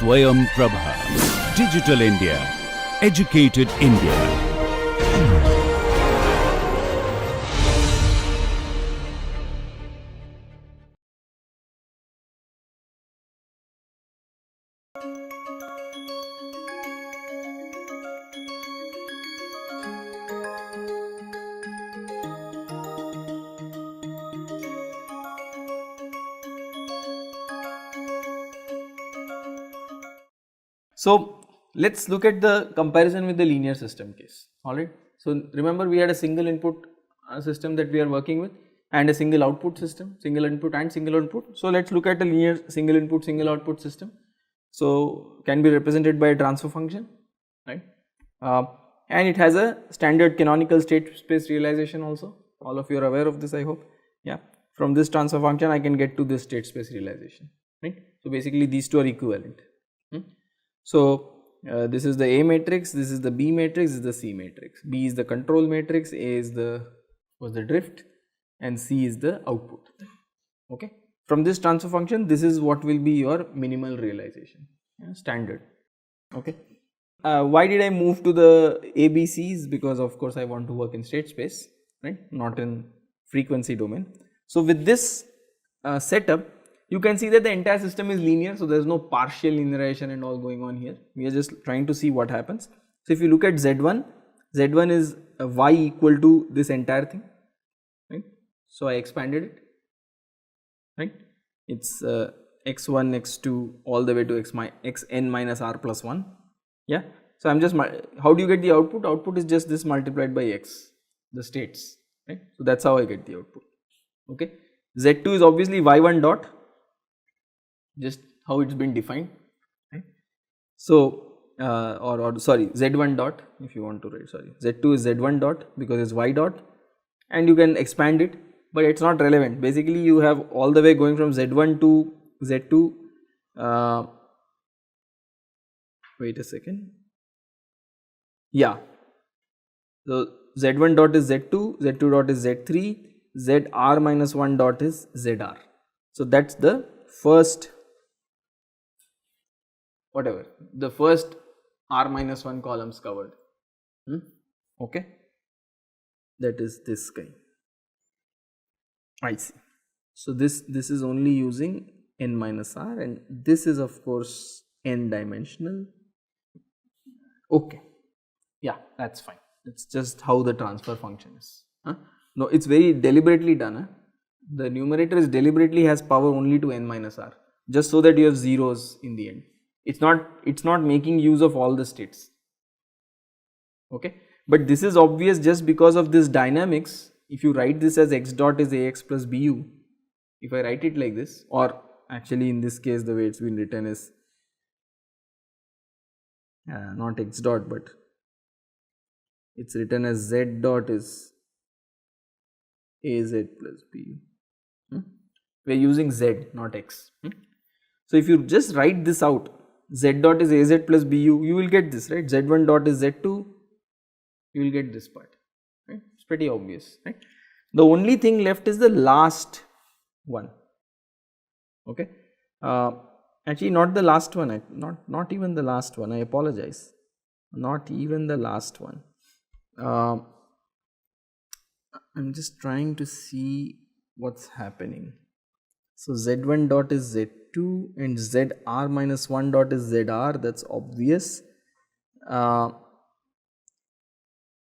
Swayam Prabha. Digital India. Educated India. So let's look at the comparison with the linear system case. Alright. So remember, we had a single input system that we are working with and a single output system, single input and single output. So let's look at a linear single input single output system. So can be represented by a transfer function, right? And it has a standard canonical state space realization also. All of you are aware of this, I hope. Yeah. From this transfer function I can get to this state space realization, right? So basically these two are equivalent. So this is the A matrix, this is the B matrix, this is the C matrix. B is the control matrix, A is the drift, and C is the output. Okay. From this transfer function, this is what will be your minimal realization, standard. Okay. Why did I move to the ABCs? Because of course I want to work in state space, right, not in frequency domain. So with this setup, you can see that the entire system is linear, so there is no partial linearization and all going on here. We are just trying to see what happens. So if you look at Z1, Z1 is y equal to this entire thing, right? So I expanded it, right? It's x1, x2 all the way to xn minus r plus 1. Yeah. So I'm just, how do you get the output? Output is just this multiplied by x, the states, right? So that's how I get the output. Okay. Z2 is obviously y1 dot, just how it's been defined, right? So sorry, z1 dot, if you want to write, sorry, z2 is z1 dot because it's y dot, and you can expand it, but it's not relevant. Basically you have all the way going from z1 to z2, wait a second, yeah, so z1 dot is z2, z2 dot is z3, zr minus 1 dot is zr. So that's the first, whatever, the first r minus 1 columns covered. Okay, that is this guy. I see. So this is only using n minus r, and this is of course n dimensional. Okay, yeah, that's fine. It's just how the transfer function is. No, it's very deliberately done. The numerator is deliberately has power only to n minus r, just so that you have zeros in the end. It's not making use of all the states. Okay, but this is obvious just because of this dynamics. If you write this as x dot is ax plus bu, if I write it like this, or actually in this case the way it's been written is not x dot, but it's written as z dot is az plus bu. We are using z, not x. So if you just write this out, z dot is az plus bu, you will get this, right? Z1 dot is z2, you will get this part, right? It's pretty obvious, right? The only thing left is the last one. Okay, actually not the last one, not even the last one, I apologize, not even the last one. I'm just trying to see what's happening. So z1 dot is z2 and zr minus 1 dot is zr, that's obvious.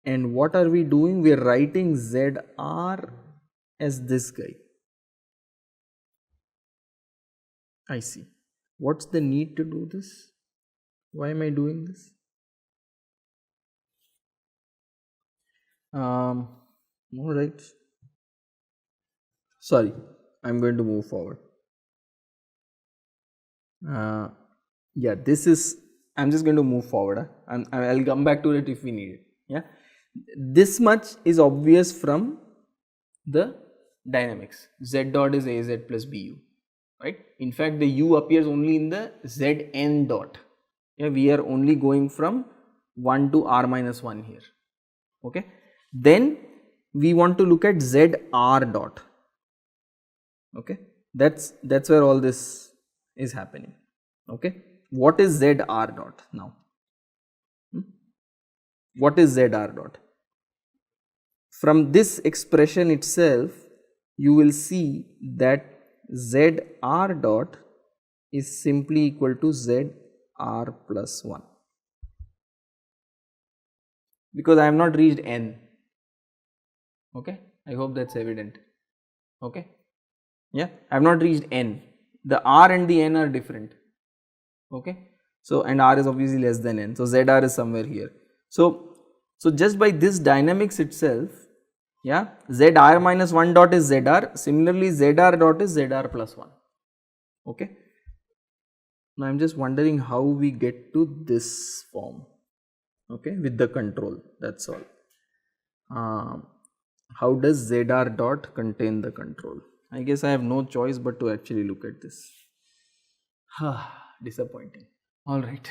And what are we doing? We are writing zr as this guy. I see. What's the need to do this? Why am I doing this? Alright. Sorry, I'm going to move forward. Yeah, this is, I'm just going to move forward. I'll come back to it if we need it. Yeah, this much is obvious from the dynamics. Z dot is az plus bu, right? In fact, the u appears only in the zn dot. Yeah, we are only going from 1 to r minus 1 here. Okay, then we want to look at zr dot. Okay, that's where all this is happening. Okay, what is ZR dot now? What is ZR dot? From this expression itself, you will see that ZR dot is simply equal to ZR plus 1, because I have not reached n. Okay, I hope that's evident. Okay, yeah, I have not reached n. The R and the n are different. Okay, so and R is obviously less than n, so ZR is somewhere here. So just by this dynamics itself, yeah, ZR minus 1 dot is ZR, similarly ZR dot is ZR plus 1. Okay, now I am just wondering how we get to this form, okay, with the control, that is all. How does ZR dot contain the control? I guess I have no choice but to actually look at this. Disappointing. Alright,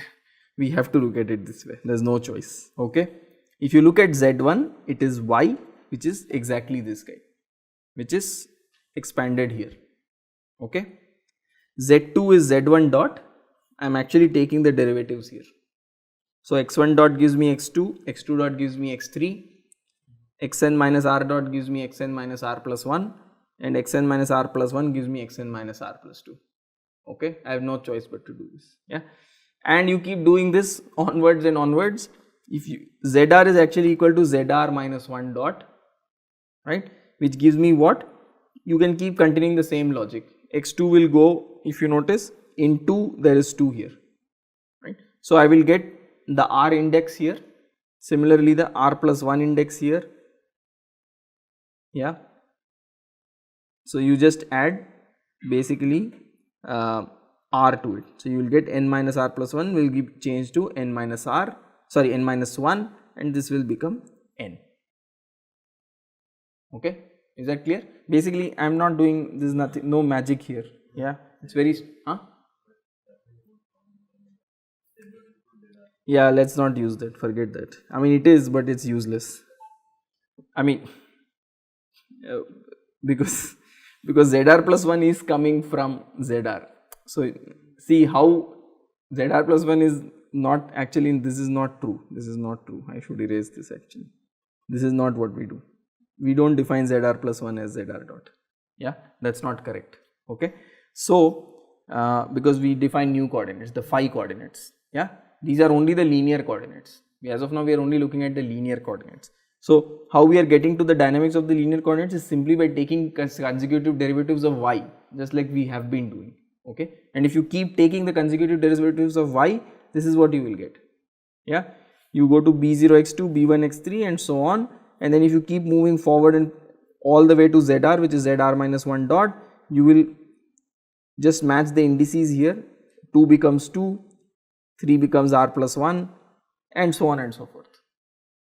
we have to look at it this way, there is no choice. Okay, if you look at Z1, it is Y, which is exactly this guy, which is expanded here. Okay, Z2 is Z1 dot, I am actually taking the derivatives here. So x1 dot gives me x2, x2 dot gives me x3, xn minus r dot gives me xn minus r plus 1, and xn minus r plus 1 gives me xn minus r plus 2. Okay, I have no choice but to do this. Yeah, and you keep doing this onwards and onwards. If you ZR is actually equal to ZR minus 1 dot, right, which gives me what? You can keep continuing the same logic. X2 will go, if you notice, in 2 there is 2 here, right. So I will get the R index here, similarly the R plus 1 index here. Yeah, so you just add basically R to it. So you will get n minus R plus 1 will give change to n minus R, sorry, n minus 1, and this will become n. Okay, is that clear? Basically I am not doing this, nothing, no magic here. Yeah, it's very yeah, let's not use that, forget that. I mean it is, but it's useless. I mean because ZR plus 1 is coming from ZR. So see how ZR plus 1 is not actually, this is not true, this is not true. I should erase this actually. This is not what we do. We don't define ZR plus 1 as ZR dot. Yeah, that's not correct. Okay, so because we define new coordinates, the phi coordinates. Yeah, these are only the linear coordinates. As of now we are only looking at the linear coordinates. So how we are getting to the dynamics of the linear coordinates is simply by taking consecutive derivatives of y, just like we have been doing. Okay, and if you keep taking the consecutive derivatives of y, this is what you will get. Yeah, you go to b0 x2, b1 x3 and so on, and then if you keep moving forward and all the way to ZR, which is ZR minus 1 dot, you will just match the indices here. 2 becomes 2, 3 becomes R plus 1, and so on and so forth.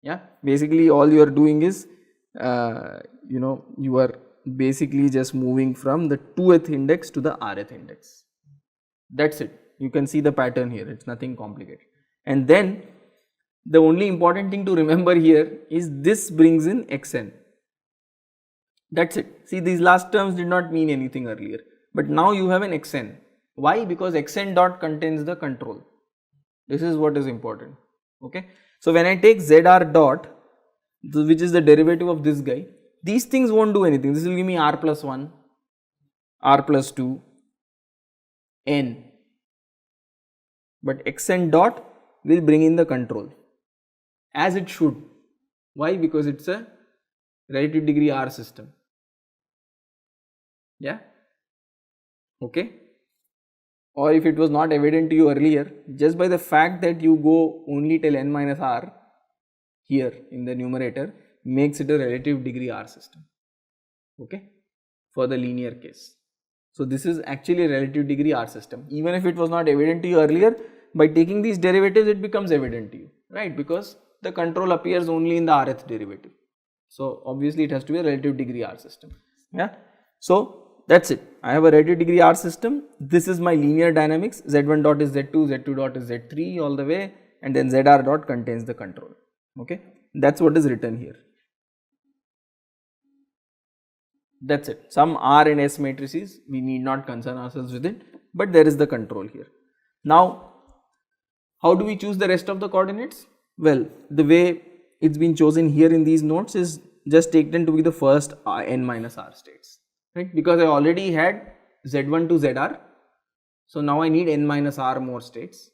Yeah, basically all you are doing is you are basically just moving from the 2th index to the rth index. That's it. You can see the pattern here, it's nothing complicated. And then the only important thing to remember here is this brings in xn. That's it. See, these last terms did not mean anything earlier, but now you have an xn. Why? Because xn dot contains the control. This is what is important. Okay, so when I take ZR dot, which is the derivative of this guy, these things won't do anything. This will give me R plus 1, R plus 2, n, but xn dot will bring in the control as it should. Why? Because it's a relative degree R system. Yeah, okay. Or if it was not evident to you earlier, just by the fact that you go only till n minus r here in the numerator makes it a relative degree R system, okay, for the linear case. So this is actually a relative degree R system. Even if it was not evident to you earlier, by taking these derivatives it becomes evident to you, right, because the control appears only in the rth derivative. So obviously it has to be a relative degree R system. Yeah, so that's it. I have a relative degree R system. This is my linear dynamics. Z1 dot is Z2, Z2 dot is Z3 all the way, and then ZR dot contains the control. Okay, that's what is written here. That's it. Some R and S matrices, we need not concern ourselves with it, but there is the control here. Now How do we choose the rest of the coordinates? Well, the way it's been chosen here in these notes is just taken to be the first n minus r states, right? Because I already had z1 to zr, so now I need n minus r more states.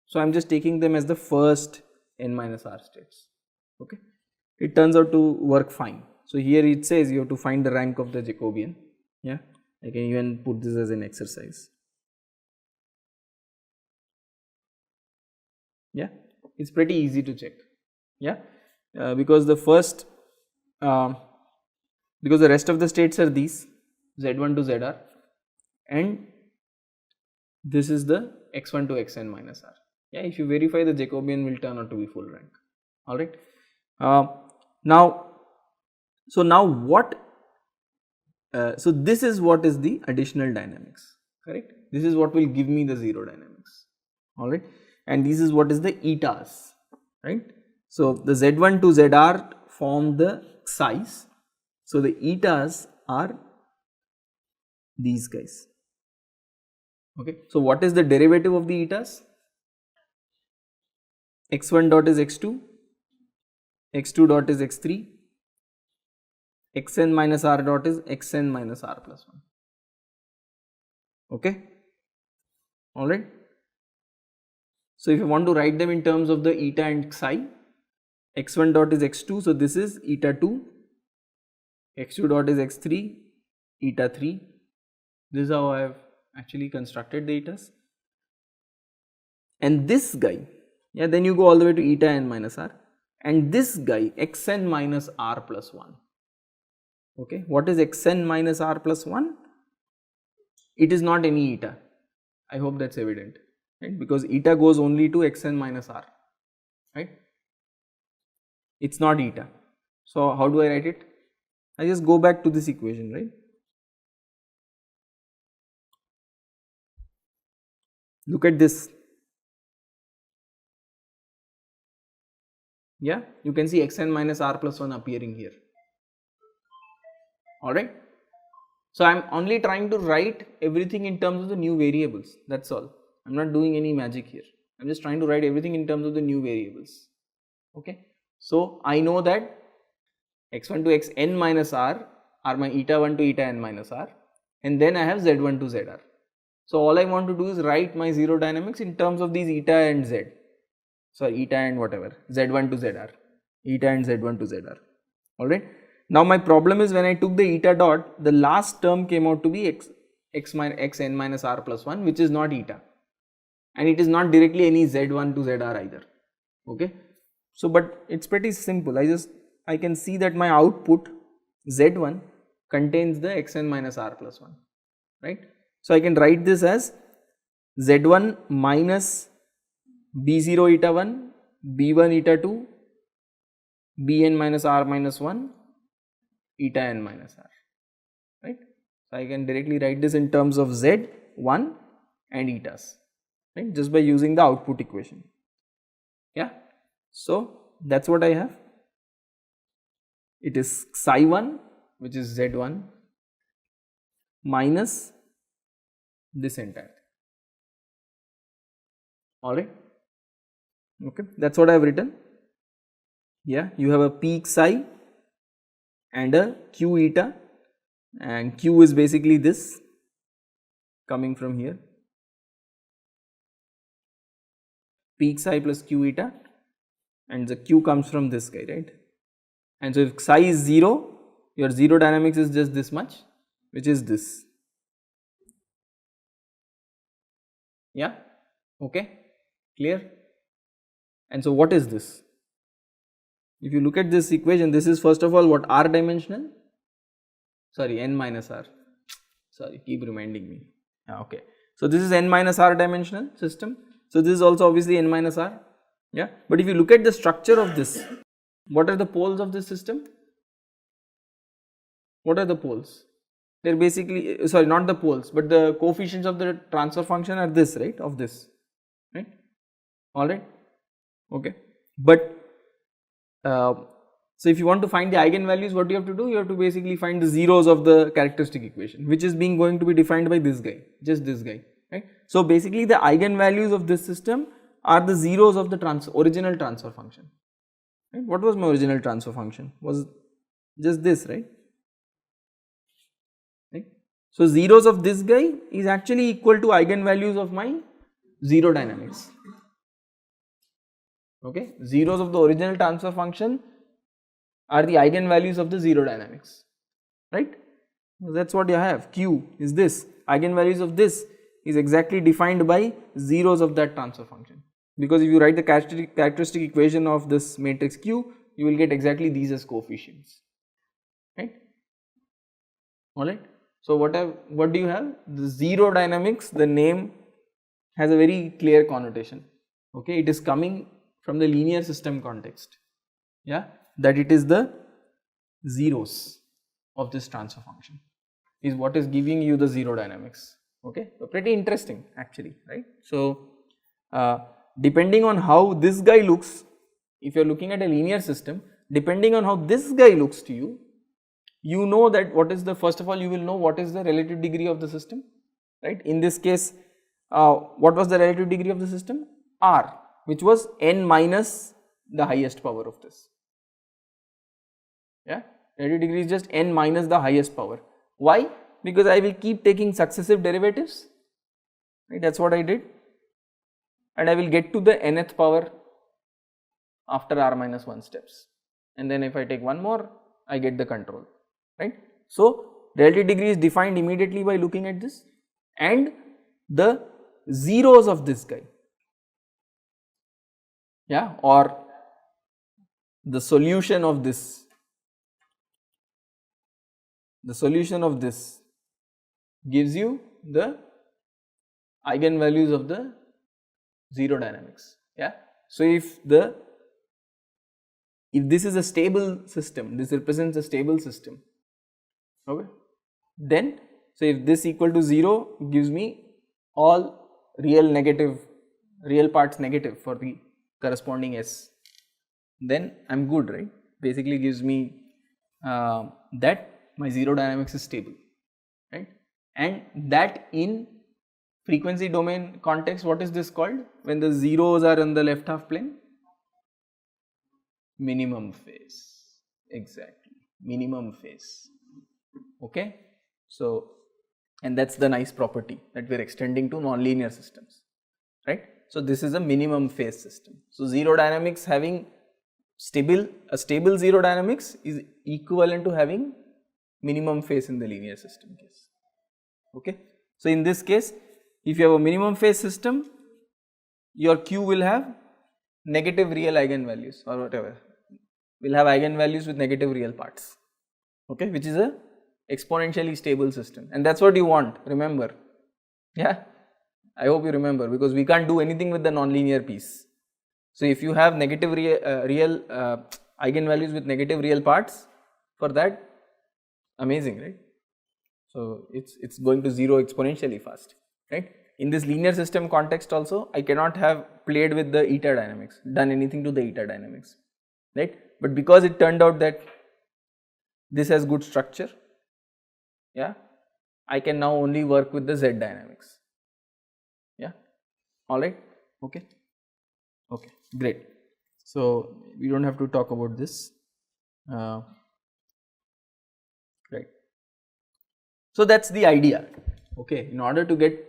So I am just taking them as the first n minus r states. Okay, it turns out to work fine. So here it says you have to find the rank of the Jacobian. Yeah, I can even put this as an exercise. Yeah, it's pretty easy to check. Yeah, because the first because the rest of the states are these z1 to zr, and this is the x1 to xn minus r. Yeah, if you verify, the Jacobian will turn out to be full rank. All right. Now what? So this is what is the additional dynamics, correct? This is what will give me the zero dynamics. All right, and this is what is the etas, right? So the z1 to zr form the xi's. So the etas are these guys. Okay, so what is the derivative of the etas? x1 dot is x2, x2 dot is x3, xn minus r dot is xn minus r plus 1. Okay, all right. So if you want to write them in terms of the eta and psi, x1 dot is x2, so this is eta 2, x2 dot is x3, eta 3. This is how I have actually constructed the etas. And this guy, yeah, then you go all the way to eta n minus r, and this guy xn minus r plus 1. Okay, what is xn minus r plus 1? It is not any eta. I hope that's evident, right? Because eta goes only to xn minus r, right? It's not eta. So how do I write it? I just go back to this equation, right? Look at this. Yeah, you can see xn minus r plus 1 appearing here. Alright. So I am only trying to write everything in terms of the new variables. That's all. I am not doing any magic here. I am just trying to write everything in terms of the new variables. Okay. So I know that x1 to xn minus r are my eta 1 to eta n minus r, and then I have z1 to zr. So all I want to do is write my zero dynamics in terms of these eta and z. Sorry, eta and whatever, z1 to zr, eta and z1 to zr. Alright. Now my problem is when I took the eta dot, the last term came out to be xn minus r plus 1, which is not eta, and it is not directly any z1 to zr either. Okay. So but it's pretty simple. I can see that my output z1 contains the xn minus r plus 1, right? So I can write this as z1 minus b0 eta 1, b1 eta 2, bn minus r minus 1, eta n minus r, right? So I can directly write this in terms of z1 and etas, right, just by using the output equation. Yeah, so that's what I have. It is psi1, which is z1, minus this entire thing. Alright, okay, that's what I have written. Yeah, you have a peak psi and a q eta, and q is basically this coming from here, peak psi plus q eta, and the q comes from this guy, right? And so if psi is 0, your zero dynamics is just this much, which is this. Yeah, okay, clear? And so what is this? If you look at this equation, this is first of all what, r dimensional? Sorry, n minus r. Sorry, keep reminding me. Yeah, okay. So this is n minus r dimensional system. So this is also obviously n minus r. Yeah, but if you look at the structure of this, what are the poles of this system? What are the poles? They are basically, sorry, not the poles, but the coefficients of the transfer function are this, right, of this, right? Alright, okay. But so if you want to find the eigenvalues, what you have to do? You have to basically find the zeros of the characteristic equation, which is going to be defined by this guy, just this guy, right? So basically the eigenvalues of this system are the zeros of the original transfer function. Right? What was my original transfer function? Was just this, right? So, zeros of this guy is actually equal to eigenvalues of my zero dynamics. Okay, zeros of the original transfer function are the eigenvalues of the zero dynamics, right? That is what you have. Q is this, eigenvalues of this is exactly defined by zeros of that transfer function, because if you write the characteristic equation of this matrix Q, you will get exactly these as coefficients, right? Alright. So, what do you have? The zero dynamics, the name has a very clear connotation, okay, it is coming from the linear system context, yeah, that it is the zeros of this transfer function is what is giving you the zero dynamics, okay. So, pretty interesting actually, right. So, depending on how this guy looks, if you are looking at a linear system, depending on how this guy looks to you, you know that what is the, first of all you will know what is the relative degree of the system, right. In this case, what was the relative degree of the system? R, which was n minus the highest power of this, yeah, relative degree is just n minus the highest power. Why? Because I will keep taking successive derivatives, right, that is what I did, and I will get to the nth power after r minus 1 steps, and then if I take one more I get the control, right. So, relative degree is defined immediately by looking at this and the zeros of this guy, yeah, or the solution of this, gives you the eigenvalues of the zero dynamics, yeah. So, if this is a stable system, this represents a stable system, okay, then, so if this equal to 0 gives me all real parts negative for the corresponding S, then I am good, right, basically gives me that my zero dynamics is stable, right, and that in frequency domain context, what is this called? When the zeros are in the left half plane? Minimum phase, exactly, minimum phase, okay. So, and that is the nice property that we are extending to nonlinear systems, right. So, this is a minimum phase system. So, zero dynamics having a stable zero dynamics is equivalent to having minimum phase in the linear system case, okay. So, in this case, if you have a minimum phase system, your Q will have negative real eigenvalues or whatever, will have eigenvalues with negative real parts, okay, which is a exponentially stable system, and that is what you want, remember, yeah, I hope you remember, because we can't do anything with the nonlinear piece. So, if you have negative real eigenvalues with negative real parts, for that, amazing, right. So, it is going to 0 exponentially fast, right. In this linear system context also, I cannot have played with the eta dynamics, done anything to the eta dynamics, right, but because it turned out that this has good structure, yeah, I can now only work with the Z dynamics, yeah, alright, okay, okay, great. So, we do not have to talk about this, right. So, that is the idea, okay. In order to get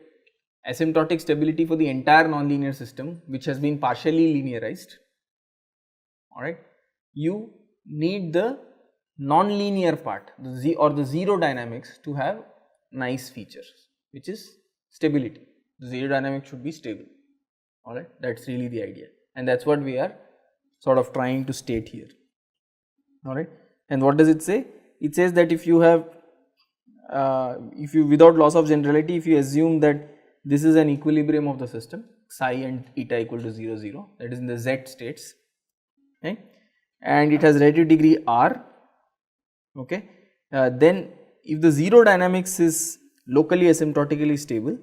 asymptotic stability for the entire nonlinear system which has been partially linearized, alright, you need the nonlinear part, the zero dynamics to have nice features, which is stability. The zero dynamics should be stable, alright, that is really the idea, and that is what we are sort of trying to state here, alright. And what does it say? It says that if you have, without loss of generality, if you assume that this is an equilibrium of the system, psi and eta equal to 0 0, that is in the Z states, okay, and it has relative degree R, okay, then if the zero dynamics is locally asymptotically stable,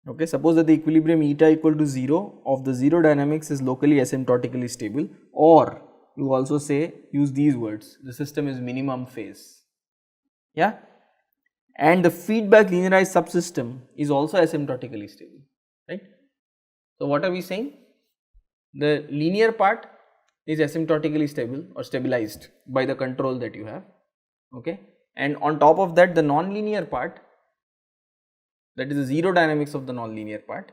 okay, suppose that the equilibrium eta equal to 0 of the zero dynamics is locally asymptotically stable, or you also say, use these words, the system is minimum phase, yeah, and the feedback linearized subsystem is also asymptotically stable, right. So what are we saying? The linear part is asymptotically stable or stabilized by the control that you have, okay, and on top of that the non-linear part, that is the zero dynamics of the non-linear part,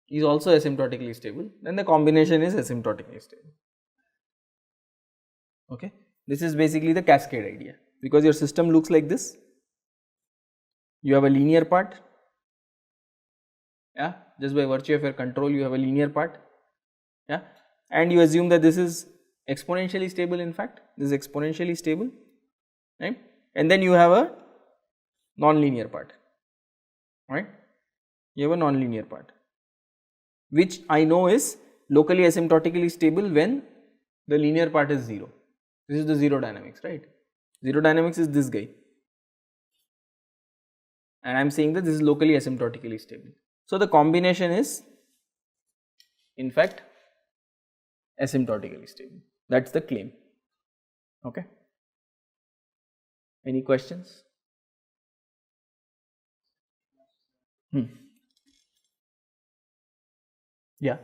is also asymptotically stable, then the combination is asymptotically stable, okay. This is basically the cascade idea, because your system looks like this. You have a linear part, yeah, just by virtue of your control you have a linear part, yeah, and you assume that this is exponentially stable, in fact this is exponentially stable, right, and then you have a non-linear part, right, you have a non-linear part which I know is locally asymptotically stable when the linear part is 0. This is the zero dynamics, right, zero dynamics is this guy, and I am saying that this is locally asymptotically stable. So the combination is in fact asymptotically stable, that is the claim, okay. Any questions? Yeah.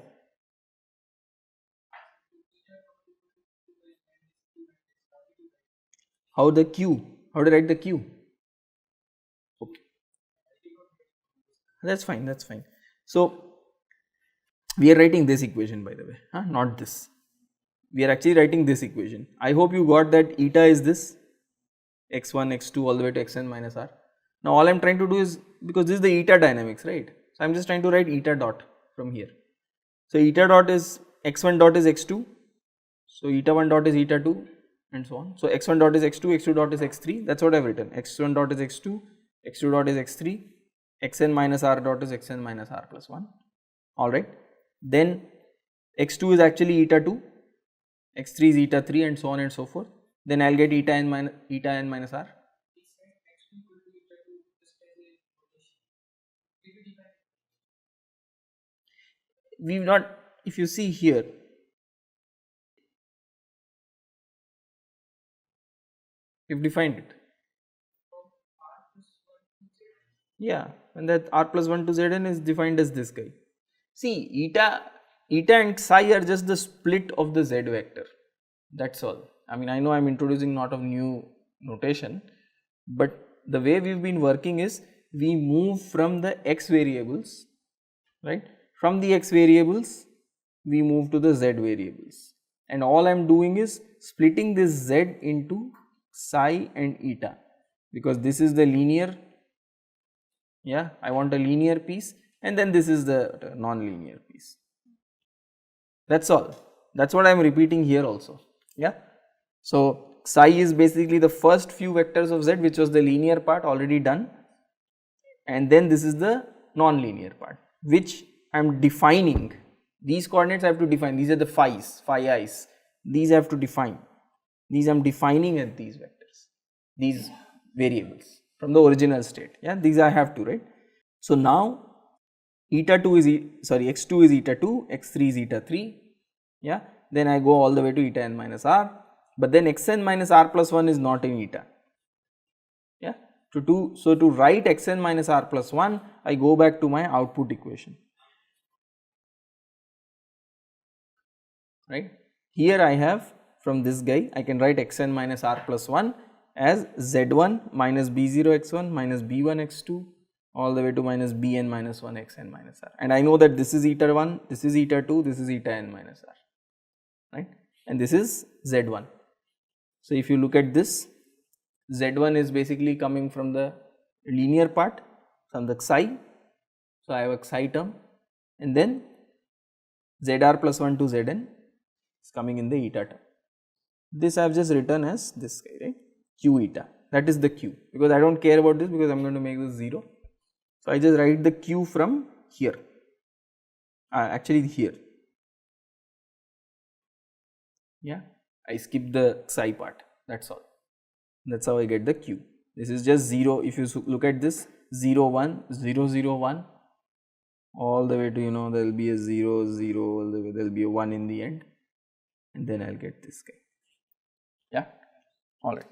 How the Q? How to write the Q? Okay, that's fine. That's fine. So we are writing this equation, by the way, not this. We are actually writing this equation. I hope you got that eta is this x1, x2 all the way to xn minus r. Now all I am trying to do is, because this is the eta dynamics, right? So I am just trying to write eta dot from here. So eta dot is x1 dot is x2. So eta 1 dot is eta 2 and so on. So x1 dot is x2, x2 dot is x3, that is what I have written. x1 dot is x2, x2 dot is x3, xn minus r dot is xn minus r plus 1, alright. Then x2 is actually eta 2, x3 is eta 3 and so on and so forth. Then I will get eta n minus r. We have not, if you see here, we have defined it. Yeah, and that r plus 1 to zn is defined as this guy. See, eta and psi are just the split of the z vector, that is all. I mean, I know I am introducing not of new notation, but the way we have been working is we move from the x variables, right, from the x variables we move to the z variables, and all I am doing is splitting this z into psi and eta, because this is the linear, yeah, I want a linear piece, and then this is the non-linear piece, that is all. That is what I am repeating here also, yeah. So psi is basically the first few vectors of z, which was the linear part already done, and then this is the non-linear part, which I am defining. These coordinates I have to define, these are the phi's, phi i's, these I have to define, these I am defining as these vectors, these variables from the original state, yeah, these I have to, right. So now eta 2 is, x2 is eta 2, x3 is eta 3, yeah, then I go all the way to eta n minus r, but then xn minus r plus 1 is not in eta, yeah. So to write xn minus r plus 1, I go back to my output equation, right. Here I have, from this guy I can write xn minus r plus 1 as z1 minus b0 x1 minus b1 x2 all the way to minus bn minus 1 xn minus r, and I know that this is eta 1, this is eta 2, this is eta n minus r, right, and this is z1. So if you look at this, z1 is basically coming from the linear part, from the psi, so I have a psi term, and then zr plus 1 to zn is coming in the eta term. This I have just written as this guy, right, q eta, that is the q, because I do not care about this because I am going to make this 0. So I just write the q from here, actually here, yeah, I skip the psi part, that is all, that is how I get the q. This is just 0, if you look at this 0 1 0 0 1 all the way to, there will be a 0 0 all the way, there will be a 1 in the end, and then I will get this guy, yeah, alright.